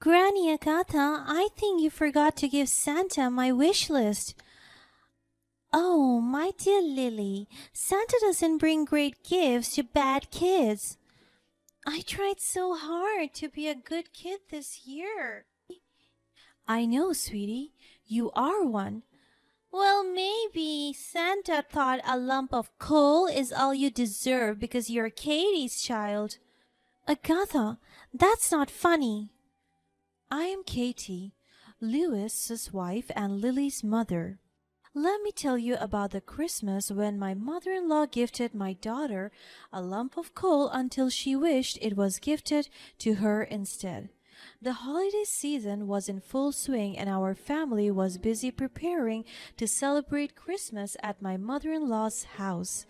Granny Agatha, I think you forgot to give Santa my wish list. Oh, my dear Lily, Santa doesn't bring great gifts to bad kids. I tried so hard to be a good kid this year. I know, sweetie, you are one. Well, maybe Santa thought a lump of coal is all you deserve because you're Katie's child. Agatha, that's not funny. I am Katie, Lewis's wife and Lily's mother. Let me tell you about the Christmas when my mother-in-law gifted my daughter a lump of coal until she wished it was gifted to her instead. The holiday season was in full swing and our family was busy preparing to celebrate Christmas at my mother-in-law's house.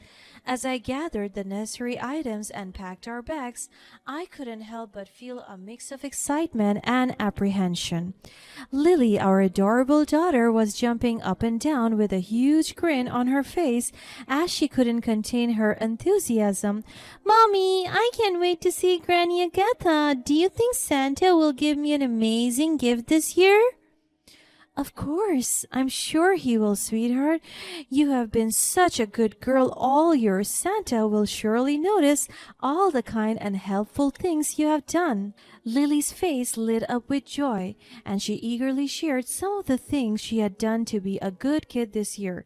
As I gathered the necessary items and packed our bags, I couldn't help but feel a mix of excitement and apprehension. Lily, our adorable daughter, was jumping up and down with a huge grin on her face as she couldn't contain her enthusiasm. Mommy, I can't wait to see Granny Agatha. Do you think Santa will give me an amazing gift this year? Of course, I'm sure he will, sweetheart. You have been such a good girl all year. Santa will surely notice all the kind and helpful things you have done. Lily's face lit up with joy, and she eagerly shared some of the things she had done to be a good kid this year.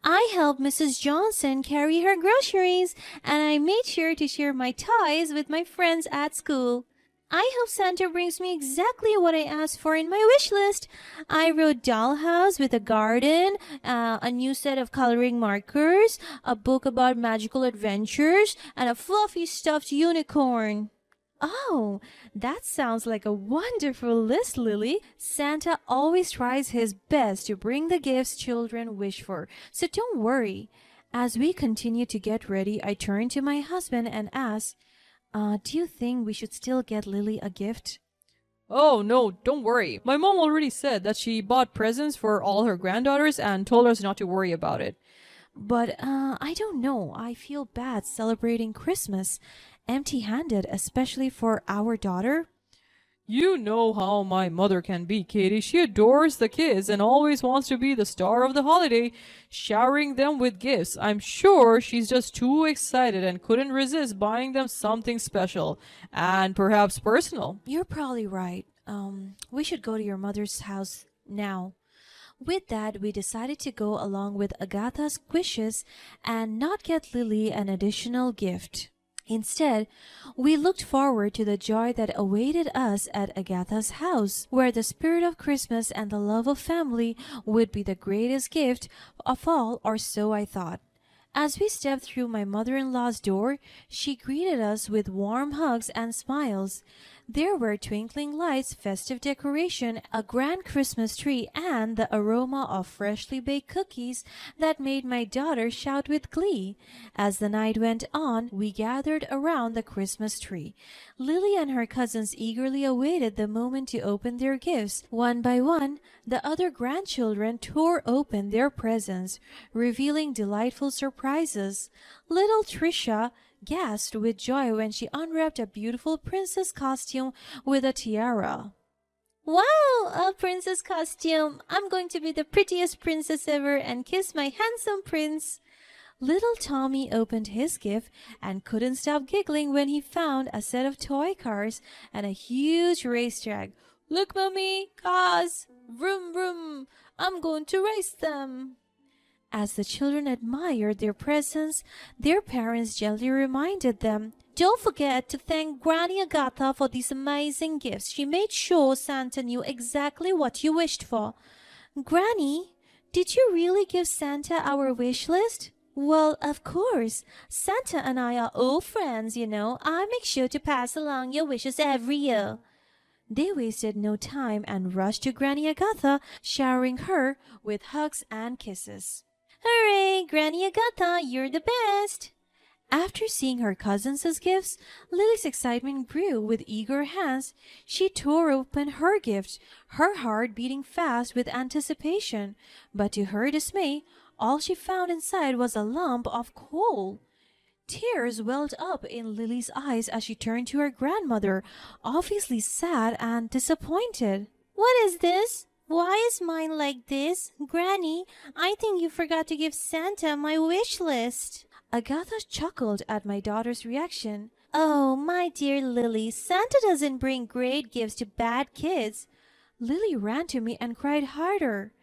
I helped Mrs. Johnson carry her groceries, and I made sure to share my toys with my friends at school. I hope Santa brings me exactly what I asked for in my wish list. I wrote dollhouse with a garden, a new set of coloring markers, a book about magical adventures, and a fluffy stuffed unicorn. Oh, that sounds like a wonderful list, Lily. Santa always tries his best to bring the gifts children wish for, so don't worry. As we continue to get ready, I turned to my husband and asked, do you think we should still get Lily a gift? Oh, no, don't worry. My mom already said that she bought presents for all her granddaughters and told us not to worry about it. But I don't know. I feel bad celebrating Christmas empty handed, especially for our daughter. You know how my mother can be, Katie. She adores the kids and always wants to be the star of the holiday, showering them with gifts. I'm sure she's just too excited and couldn't resist buying them something special and perhaps personal. You're probably right. We should go to your mother's house now. With that, we decided to go along with Agatha's wishes and not get Lily an additional gift. Instead, we looked forward to the joy that awaited us at Agatha's house, where the spirit of Christmas and the love of family would be the greatest gift of all, or so I thought. As we stepped through my mother-in-law's door, she greeted us with warm hugs and smiles. There were twinkling lights, festive decoration, a grand Christmas tree, and the aroma of freshly baked cookies that made my daughter shout with glee. As the night went on, we gathered around the Christmas tree. Lily and her cousins eagerly awaited the moment to open their gifts. One by one, the other grandchildren tore open their presents, revealing delightful surprises. Little Trisha gasped with joy when she unwrapped a beautiful princess costume with a tiara. Wow, a princess costume! I'm going to be the prettiest princess ever and kiss my handsome prince. Little Tommy opened his gift and couldn't stop giggling when he found a set of toy cars and a huge racetrack. Look, Mummy, cars! Vroom, vroom! I'm going to race them. As the children admired their presents, their parents gently reminded them, don't forget to thank Granny Agatha for these amazing gifts. She made sure Santa knew exactly what you wished for. Granny, did you really give Santa our wish list? Well, of course. Santa and I are old friends, you know. I make sure to pass along your wishes every year. They wasted no time and rushed to Granny Agatha, showering her with hugs and kisses. Hooray, Granny Agatha, you're the best! After seeing her cousins' gifts, Lily's excitement grew. With eager hands, she tore open her gift, her heart beating fast with anticipation. But to her dismay, all she found inside was a lump of coal. Tears welled up in Lily's eyes as she turned to her grandmother, obviously sad and disappointed. What is this? Why is mine like this? Granny, I think you forgot to give Santa my wish list. Agatha chuckled at my daughter's reaction. Oh, my dear Lily, Santa doesn't bring great gifts to bad kids. Lily ran to me and cried harder.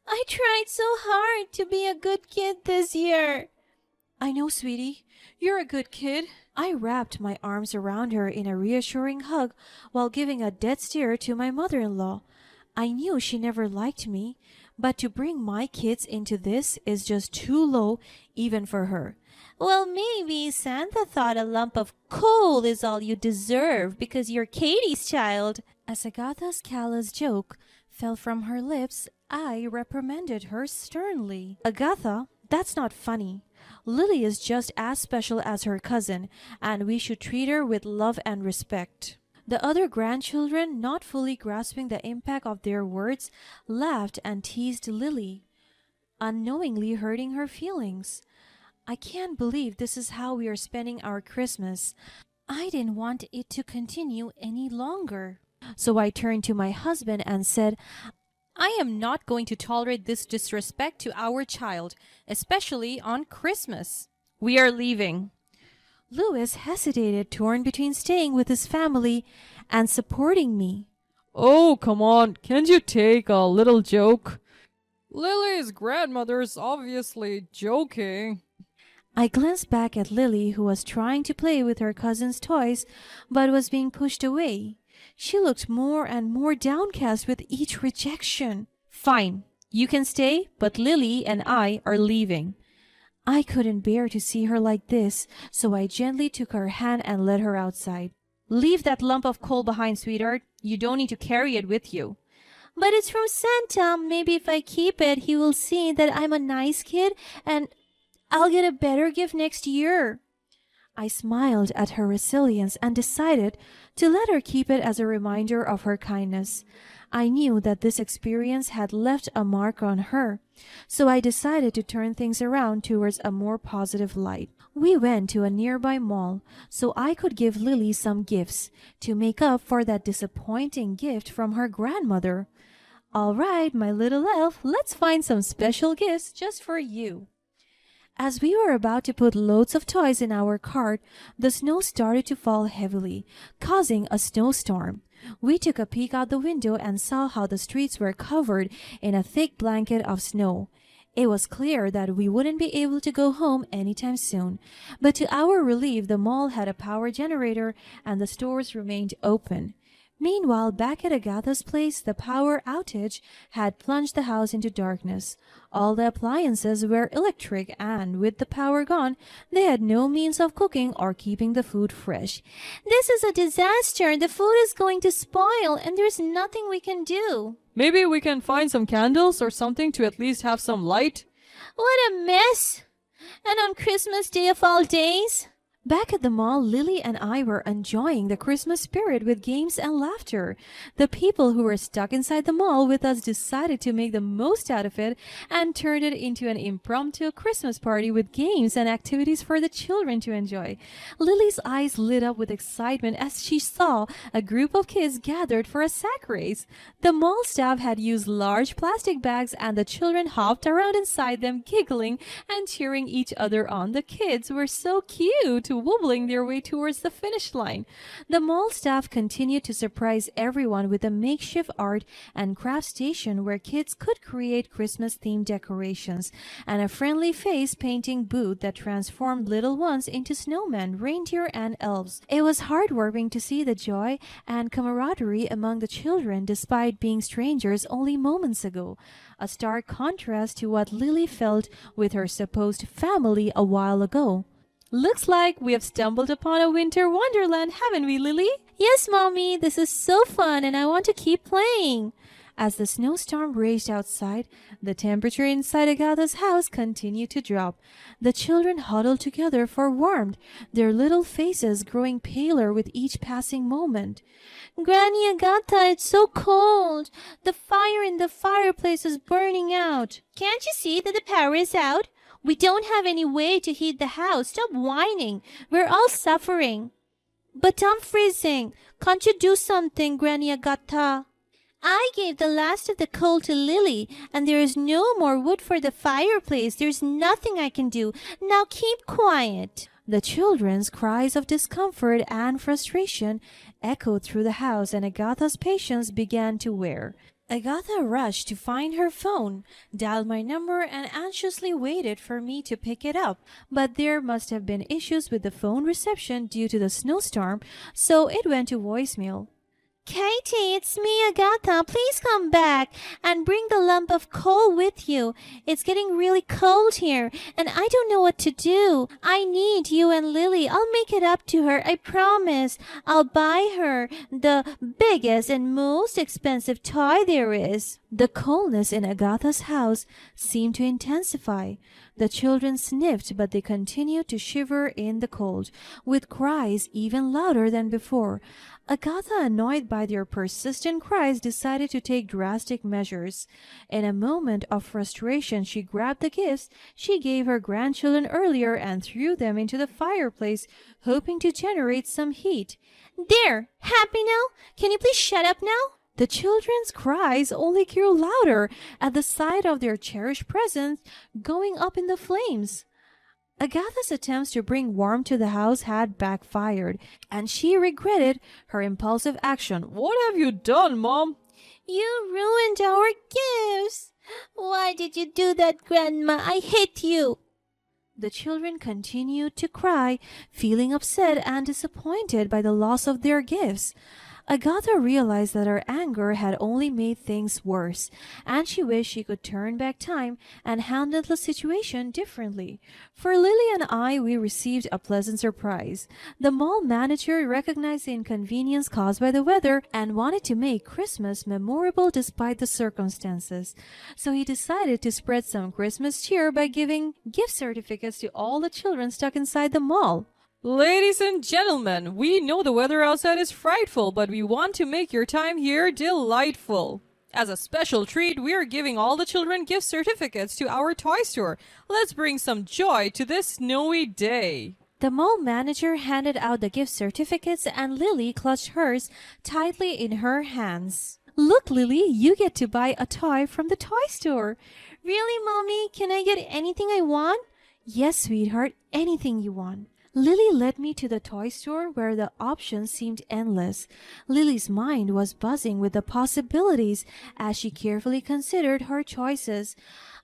I tried so hard to be a good kid this year. I know, sweetie. You're a good kid. I wrapped my arms around her in a reassuring hug while giving a dead stare to my mother-in-law. I knew she never liked me, but to bring my kids into this is just too low even for her. Well, maybe Santa thought a lump of coal is all you deserve because you're Katie's child. As Agatha's callous joke fell from her lips, I reprimanded her sternly. Agatha, that's not funny. Lily is just as special as her cousin, and we should treat her with love and respect. The other grandchildren, not fully grasping the impact of their words, laughed and teased Lily, unknowingly hurting her feelings. I can't believe this is how we are spending our Christmas. I didn't want it to continue any longer. So I turned to my husband and said, I am not going to tolerate this disrespect to our child, especially on Christmas. We are leaving. Louis hesitated, torn between staying with his family and supporting me. Oh, come on, can't you take a little joke? Lily's grandmother's obviously joking. I glanced back at Lily, who was trying to play with her cousin's toys, but was being pushed away. She looked more and more downcast with each rejection. Fine, you can stay, but Lily and I are leaving. I couldn't bear to see her like this, so I gently took her hand and led her outside. Leave that lump of coal behind, sweetheart. You don't need to carry it with you. But it's from Santa. Maybe if I keep it, he will see that I'm a nice kid and I'll get a better gift next year. I smiled at her resilience and decided to let her keep it as a reminder of her kindness. I knew that this experience had left a mark on her, so I decided to turn things around towards a more positive light. We went to a nearby mall so I could give Lily some gifts to make up for that disappointing gift from her grandmother. All right, my little elf, let's find some special gifts just for you. As we were about to put loads of toys in our cart, the snow started to fall heavily, causing a snowstorm. We took a peek out the window and saw how the streets were covered in a thick blanket of snow. It was clear that we wouldn't be able to go home anytime soon, but to our relief, the mall had a power generator and the stores remained open. Meanwhile, back at Agatha's place, the power outage had plunged the house into darkness. All the appliances were electric, and with the power gone, they had no means of cooking or keeping the food fresh. This is a disaster. The food is going to spoil, and there's nothing we can do. Maybe we can find some candles or something to at least have some light. What a mess! And on Christmas Day of all days? Back at the mall, Lily and I were enjoying the Christmas spirit with games and laughter. The people who were stuck inside the mall with us decided to make the most out of it and turned it into an impromptu Christmas party with games and activities for the children to enjoy. Lily's eyes lit up with excitement as she saw a group of kids gathered for a sack race. The mall staff had used large plastic bags and the children hopped around inside them, giggling and cheering each other on. The kids were so cute, wobbling their way towards the finish line. The mall staff continued to surprise everyone with a makeshift art and craft station where kids could create Christmas-themed decorations and a friendly face painting booth that transformed little ones into snowmen, reindeer, and elves. It was heartwarming to see the joy and camaraderie among the children despite being strangers only moments ago, a stark contrast to what Lily felt with her supposed family a while ago. Looks like we have stumbled upon a winter wonderland, haven't we, Lily? Yes, Mommy, this is so fun and I want to keep playing. As the snowstorm raged outside, the temperature inside Agatha's house continued to drop. The children huddled together for warmth, their little faces growing paler with each passing moment. Granny Agatha, it's so cold. The fire in the fireplace is burning out. Can't you see that the power is out? We don't have any way to heat the house. Stop whining. We're all suffering. But I'm freezing. Can't you do something, Granny Agatha? I gave the last of the coal to Lily, and there is no more wood for the fireplace. There's nothing I can do. Now keep quiet. The children's cries of discomfort and frustration echoed through the house, and Agatha's patience began to wear. Agatha rushed to find her phone, dialed my number, and anxiously waited for me to pick it up. But there must have been issues with the phone reception due to the snowstorm, so it went to voicemail. Katie, it's me, Agatha. Please come back and bring the lump of coal with you. It's getting really cold here, and I don't know what to do. I need you and Lily. I'll make it up to her, I promise. I'll buy her the biggest and most expensive toy there is. The coldness in Agatha's house seemed to intensify. The children sniffed, but they continued to shiver in the cold, with cries even louder than before. Agatha, annoyed by their persistent cries, decided to take drastic measures. In a moment of frustration, she grabbed the gifts she gave her grandchildren earlier and threw them into the fireplace, hoping to generate some heat. There! Happy now? Can you please shut up now? The children's cries only grew louder at the sight of their cherished presents going up in the flames. Agatha's attempts to bring warmth to the house had backfired, and she regretted her impulsive action. What have you done, Mom? You ruined our gifts. Why did you do that, Grandma? I hate you. The children continued to cry, feeling upset and disappointed by the loss of their gifts. Agatha realized that her anger had only made things worse, and she wished she could turn back time and handle the situation differently. For Lily and I, we received a pleasant surprise. The mall manager recognized the inconvenience caused by the weather and wanted to make Christmas memorable despite the circumstances. So he decided to spread some Christmas cheer by giving gift certificates to all the children stuck inside the mall. Ladies and gentlemen, we know the weather outside is frightful, but we want to make your time here delightful. As a special treat, we are giving all the children gift certificates to our toy store. Let's bring some joy to this snowy day. The mall manager handed out the gift certificates, and Lily clutched hers tightly in her hands. Look, Lily, you get to buy a toy from the toy store. Really, Mommy? Can I get anything I want? Yes, sweetheart, anything you want. Lily led me to the toy store where the options seemed endless. Lily's mind was buzzing with the possibilities as she carefully considered her choices.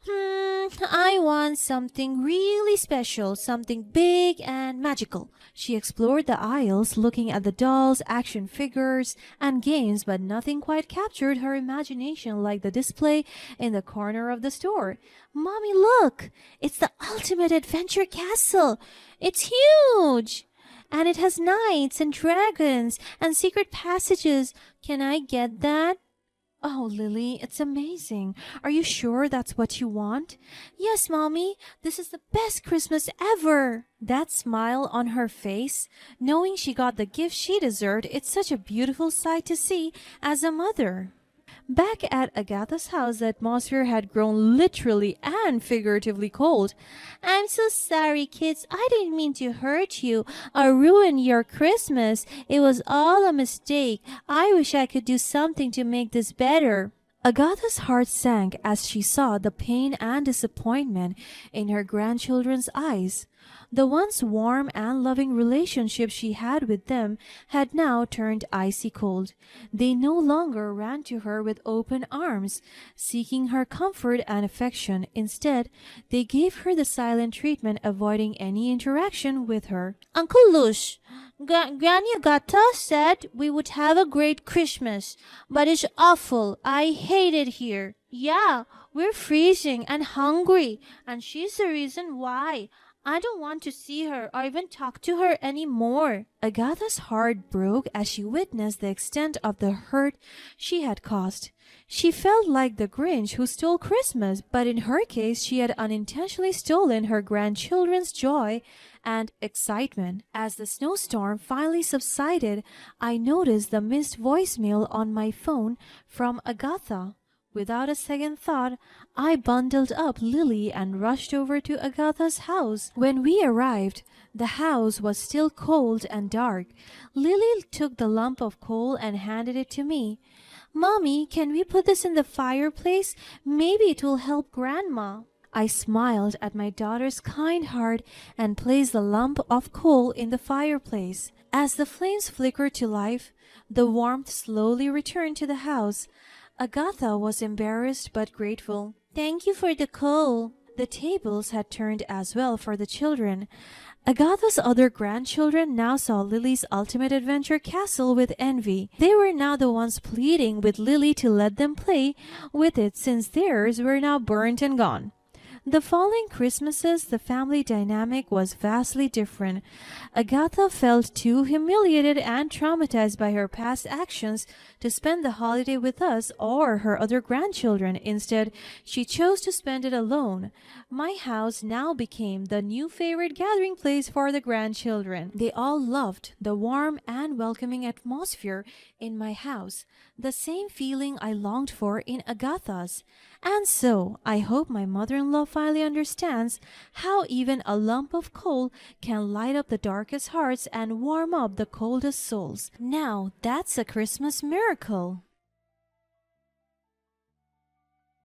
I want something really special, something big and magical. She explored the aisles, looking at the dolls, action figures, and games, but nothing quite captured her imagination like the display in the corner of the store. Mommy, look! It's the ultimate adventure castle! It's huge! And it has knights and dragons and secret passages. Can I get that? Oh, Lily, it's amazing. Are you sure that's what you want? Yes, Mommy. This is the best Christmas ever. That smile on her face, knowing she got the gift she deserved, it's such a beautiful sight to see as a mother. Back at Agatha's house, the atmosphere had grown literally and figuratively cold. I'm so sorry, kids. I didn't mean to hurt you or ruin your Christmas. It was all a mistake. I wish I could do something to make this better. Agatha's heart sank as she saw the pain and disappointment in her grandchildren's eyes. The once warm and loving relationship she had with them had now turned icy cold. They no longer ran to her with open arms, seeking her comfort and affection. Instead, they gave her the silent treatment, avoiding any interaction with her. Uncle Lush, Granny Agatha said we would have a great Christmas, but it's awful. I hate it here. Yeah, we're freezing and hungry, and she's the reason why. I don't want to see her or even talk to her anymore. Agatha's heart broke as she witnessed the extent of the hurt she had caused. She felt like the Grinch who stole Christmas, but in her case, she had unintentionally stolen her grandchildren's joy and excitement. As the snowstorm finally subsided, I noticed the missed voicemail on my phone from Agatha. Without a second thought, I bundled up Lily and rushed over to Agatha's house. When we arrived, the house was still cold and dark. Lily took the lump of coal and handed it to me. "Mommy, can we put this in the fireplace? Maybe it will help Grandma." I smiled at my daughter's kind heart and placed the lump of coal in the fireplace. As the flames flickered to life, the warmth slowly returned to the house. Agatha was embarrassed but grateful. "Thank you for the coal." The tables had turned as well for the children. Agatha's other grandchildren now saw Lily's ultimate adventure castle with envy. They were now the ones pleading with Lily to let them play with it since theirs were now burnt and gone. The following Christmases, the family dynamic was vastly different. Agatha felt too humiliated and traumatized by her past actions to spend the holiday with us or her other grandchildren. Instead, she chose to spend it alone. My house now became the new favorite gathering place for the grandchildren. They all loved the warm and welcoming atmosphere in my house, the same feeling I longed for in Agatha's. And so, I hope my mother-in-law finally understands how even a lump of coal can light up the darkest hearts and warm up the coldest souls. Now, that's a Christmas miracle.